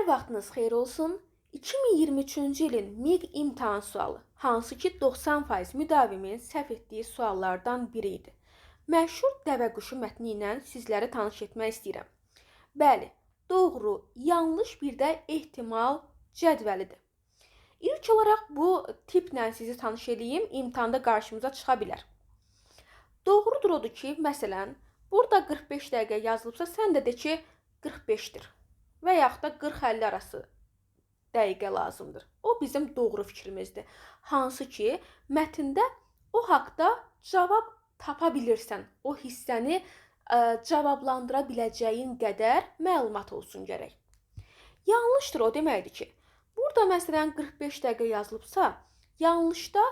Hər vaxtınız xeyir olsun. 2023-cü ilin MİQ imtahan sualı, hansı ki 90% müdavimin səhv etdiyi suallardan biri idi. Məşhur dəvəquşu mətni ilə sizləri tanış etmək istəyirəm. Bəli, doğru, yanlış bir də ehtimal cədvəlidir. İlk olaraq bu tiplə sizi tanış edeyim, imtahanda qarşımıza çıxa bilər. Doğrudur odur ki, məsələn, burada 45 dəqiqə yazılıbsa, sən də de ki, 45-dir. Və yaxud da 40-50 arası dəqiqə lazımdır. O bizim doğru fikrimizdir. Hansı ki, mətndə o haqda cavab tapa bilirsən. O hissəni cavablandıra biləcəyin qədər məlumat olsun gərək. Yanlışdır o deməkdir ki, burada məsələn 45 dəqiqə yazılıbsa, yanlışda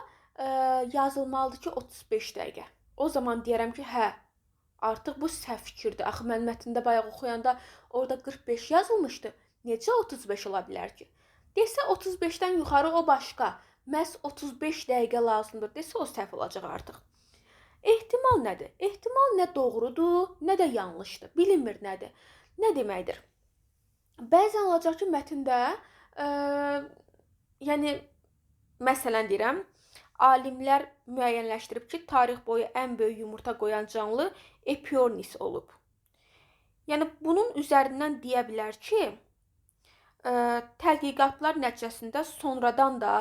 yazılmalıdır ki 35 dəqiqə. O zaman deyərəm ki, hə, artıq bu səhv fikirdir. Axı mən mətndə bayaq oxuyanda orada 45 yazılmışdı. Necə 35 ola bilər ki? Desə 35-dən yuxarı o başqa. Məhz 35 dəqiqə lazımdır. Desə o səhv olacaq artıq. Ehtimal nədir? Ehtimal nə doğrudur, nə də yanlışdır. Bilinmir nədir. Nə deməkdir? Bəzən olacaq ki, mətndə yəni məsələn deyirəm, alimlər müəyyənləşdirib ki, tarix boyu ən böyük yumurta qoyan canlı Epiornis olub. Yəni bunun üzərindən deyə bilər ki, tədqiqatlar nəticəsində sonradan da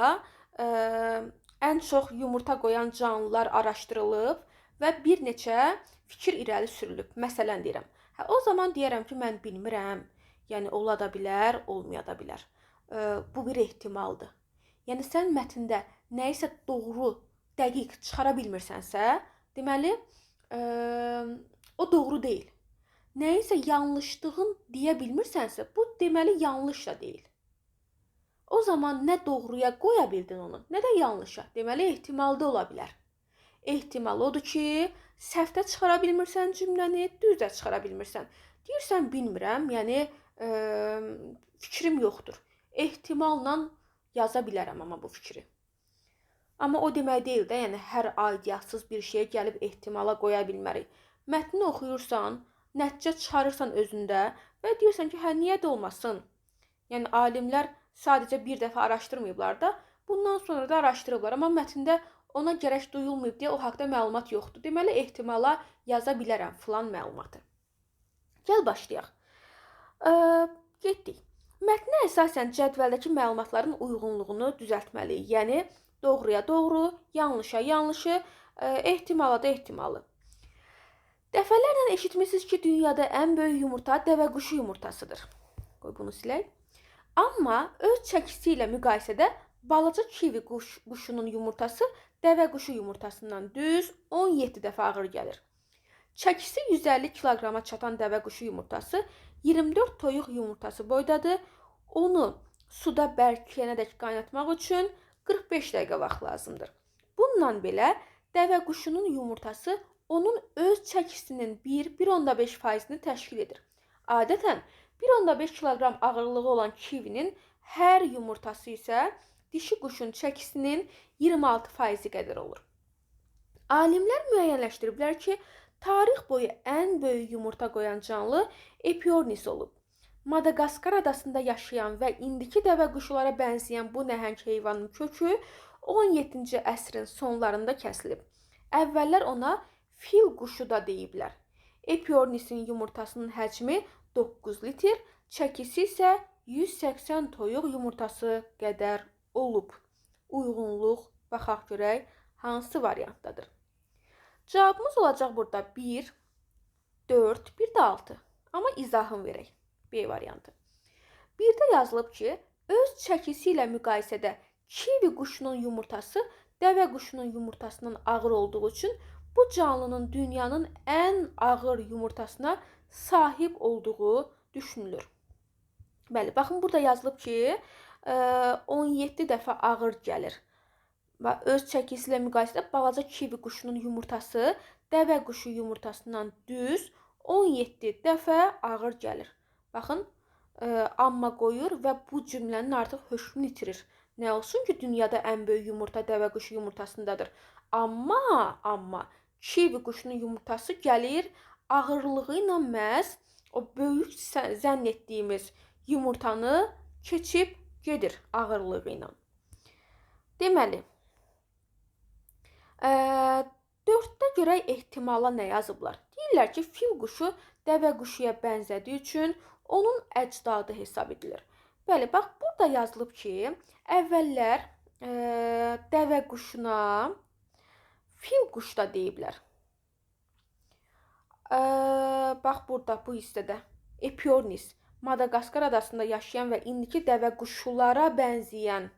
ən çox yumurta qoyan canlılar araşdırılıb və bir neçə fikir irəli sürülüb. Məsələn deyirəm. O zaman deyərəm ki, mən bilmirəm. Yəni ola da bilər, olmaya da bilər. Bu bir ehtimaldır. Yəni sən mətndə nəyisə doğru, dəqiq çıxara bilmirsənsə, deməli o doğru deyil. Nəyisə yanlışlığın deyə bilmirsənsə, bu deməli yanlış da deyil. O zaman nə doğruya qoya bildin onu, nə də yanlışa. Deməli ehtimalda ola bilər. Ehtimal odur ki, səhvdə çıxara bilmirsən cümləni, düzdə çıxara bilmirsən. Deyirsən bilmirəm, yəni fikrim yoxdur. Ehtimalla yaza bilərəm amma bu fikri. Amma o demək deyil də, yəni hər aidiyyətsiz bir şeyə gəlib ehtimala qoya bilmərik. Mətni oxuyursan, nəticə çıxarırsan özündə və deyirsən ki, hə, niyə də olmasın? Yəni alimlər sadəcə bir dəfə araşdırmayıblar da, bundan sonra da araşdırıblar. Amma mətndə ona gərək duyulmayıb deyə o haqda məlumat yoxdur. Deməli ehtimala yaza bilərəm filan məlumatı. Gəl başlayaq. Getdik. Mətnə əsasən cədvəldəki məlumatların uyğunluğunu düzəltməliyik. Yəni doğruya doğru, yanlışa yanlışı, ehtimala da ehtimalı. Dəfələrlə eşitmisiniz ki, dünyada ən böyük yumurta dəvəquşu yumurtasıdır. Qoy bunu silək. Amma öz çəkisi ilə müqayisədə balaca kivi quşunun yumurtası dəvəquşu yumurtasından düz 17 dəfə ağır gəlir. Çəkisi 150 kiloqrama çatan dəvəquşu yumurtası 24 toyuq yumurtası boydadır. Onu suda bərkiyənədək qaynatmaq üçün 45 dəqiqə vaxt lazımdır. Bundan belə dəvəquşunun yumurtası onun öz çəkisinin 1,5%-ni təşkil edir. Adətən 1,5 kiloqram ağırlığı olan kivinin hər yumurtası isə dişi quşun çəkisinin 26% qədər olur. Alimlər müəyyənləşdiriblər ki, tarix boyu ən böyük yumurta qoyan canlı Epiornis olub. Madagaskar adasında yaşayan və indiki dəvəquşulara bənzəyən bu nəhəng heyvanın kökü 17-ci əsrin sonlarında kəsilib. Əvvəllər ona fil quşu da deyiblər. Epiornisin yumurtasının həcmi 9 litr, çəkisi isə 180 toyuq yumurtası qədər olub. Uyğunluq, baxaq görək, hansı variantdadır? Cavabımız olacaq burada 1, 4, bir də 6. Amma izahını verək. B variantı. Bir də yazılıb ki, öz çəkisi ilə müqayisədə kivi quşunun yumurtası dəvə quşunun yumurtasından ağır olduğu üçün bu canlının dünyanın ən ağır yumurtasına sahib olduğu düşünülür. Bəli, baxın burada yazılıb ki, 17 dəfə ağır gəlir. Və öz çəkisi ilə müqayisədə balaca kivi quşunun yumurtası dəvə quşu yumurtasından düz 17 dəfə ağır gəlir. Baxın, amma qoyur və bu cümlənin artıq hökmünü itirir. Nə olsun ki, dünyada ən böyük yumurta dəvə quşu yumurtasındadır. Amma kivi quşunun yumurtası gəlir ağırlığı ilə məhz o böyük zənn etdiyimiz yumurtanı keçib gedir ağırlığı ilə. Deməli, 4-də görək ehtimala nə yazıblar? Deyirlər ki, fil quşu dəvə quşuya bənzədiyi üçün onun əcdadı hesab edilir. Bəli, bax, burada yazılıb ki, əvvəllər dəvə quşuna fil quş da deyiblər. Bax, burada bu hissədə Epiornis, Madagaskar adasında yaşayan və indiki dəvə quşulara bənzəyən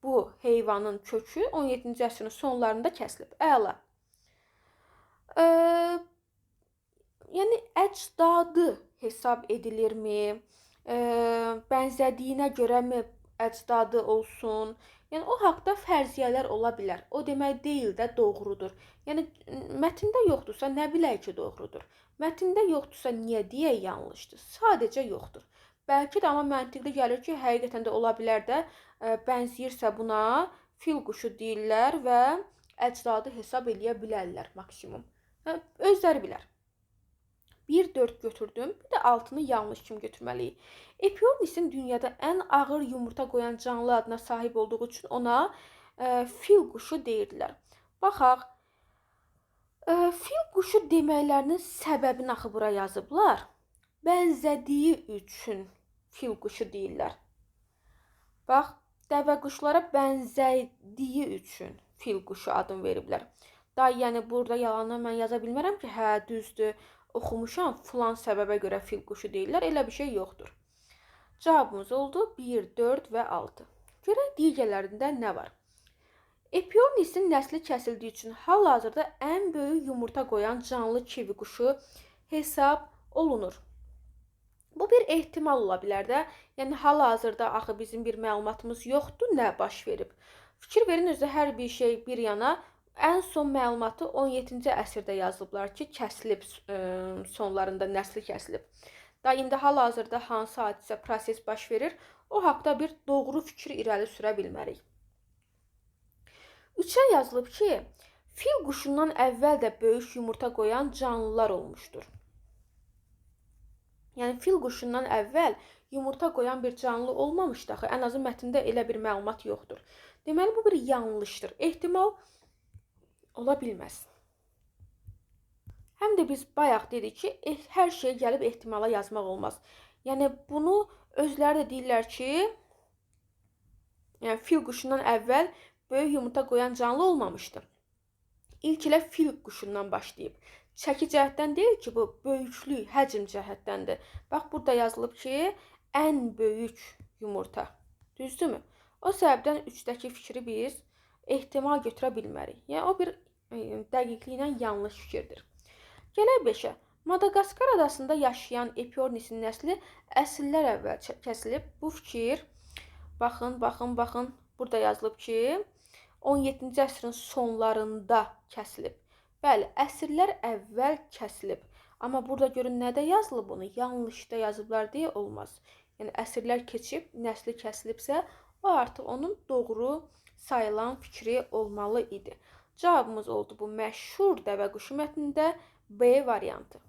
bu heyvanın kökü 17-ci əsrin sonlarında kəsilib. Əla. Yəni əcdadı hesab edilirmi? Bənzədiyinə görəmi əcdadı olsun? Yəni o haqqda fərziyyələr ola bilər. O demək deyil də doğrudur. Yəni mətndə yoxdursa nə bilək ki, doğrudur. Mətndə yoxdursa niyə deyək yanlışdır? Sadəcə yoxdur. Bəlkə də amma məntiqli gəlir ki, həqiqətən də ola bilər də bənzəyirsə buna fil quşu deyirlər və əcdadı hesab eləyə bilərlər maksimum. Özləri bilər. 1-4 götürdüm. Bir də 6-nı yanlış kimi götürməliyik. Epiornisin dünyada ən ağır yumurta qoyan canlı adına sahib olduğu üçün ona fil quşu deyirdilər. Baxaq. Fil quşu deməklərinin səbəbini axı bura yazıblar. Bənzədiyi üçün fil quşu deyirlər. Bax, dəvə quşlara bənzədiyi üçün fil quşu adını veriblər. Da, yəni burada yalanı mən yaza bilmərəm ki, hə, düzdür, oxumuşam, filan səbəbə görə fil quşu deyirlər. Elə bir şey yoxdur. Cavabımız oldu 1, 4 və 6. Görək digərlərində nə var? Epiornisin nəsli kəsildiyi üçün hal-hazırda ən böyük yumurta qoyan canlı kivi quşu hesab olunur. Bu bir ehtimal ola bilər də. Yəni hal-hazırda axı bizim bir məlumatımız yoxdur, nə baş verib. Fikir verin, özü hər bir şey bir yana. Ən son məlumatı 17-ci əsrdə yazılıblar ki, kəsilib, sonlarında nəsli kəsilib. Da indi hal-hazırda hansı hadisə, proses baş verir, o haqda bir doğru fikir irəli sürə bilmərik. 3-ə yazılıb ki, fil quşundan əvvəl də böyük yumurta qoyan canlılar olmuşdur. Yəni fil quşundan əvvəl yumurta qoyan bir canlı olmamışdı axı. Ən azı mətndə elə bir məlumat yoxdur. Deməli bu bir yanlışdır. Ehtimal ola bilməz. Həm də biz bayaq dedik ki, hər şey gəlib ehtimala yazmaq olmaz. Yəni bunu özləri də deyirlər ki, yəni fil quşundan əvvəl böyük yumurta qoyan canlı olmamışdı. İlk ilə fil quşundan başlayıb. Çəki cəhətdən deyil ki, bu böyüklük, həcm cəhətdəndir. Bax, burada yazılıb ki, ən böyük yumurta. Düzdürmü? O səbəbdən 3-dəki fikri biz ehtimal götürə bilmərik. Yəni, o bir dəqiqliklə yanlış fikirdir. Gələk 5-ə. Madagaskar adasında yaşayan Epiornisin nəsli əsrlər əvvəl kəsilib. Bu fikir, baxın, burada yazılıb ki, 17-ci əsrin sonlarında kəsilib. Bəli, əsrlər əvvəl kəsilib. Amma burada görün nədə yazılıb onu? Yanlışda yazıblar deyə olmaz. Yəni, əsrlər keçib, nəsli kəsilibsə, o artıq onun doğru sayılan fikri olmalı idi. Cavabımız oldu bu məşhur dəvə quşu mətnində B variantı.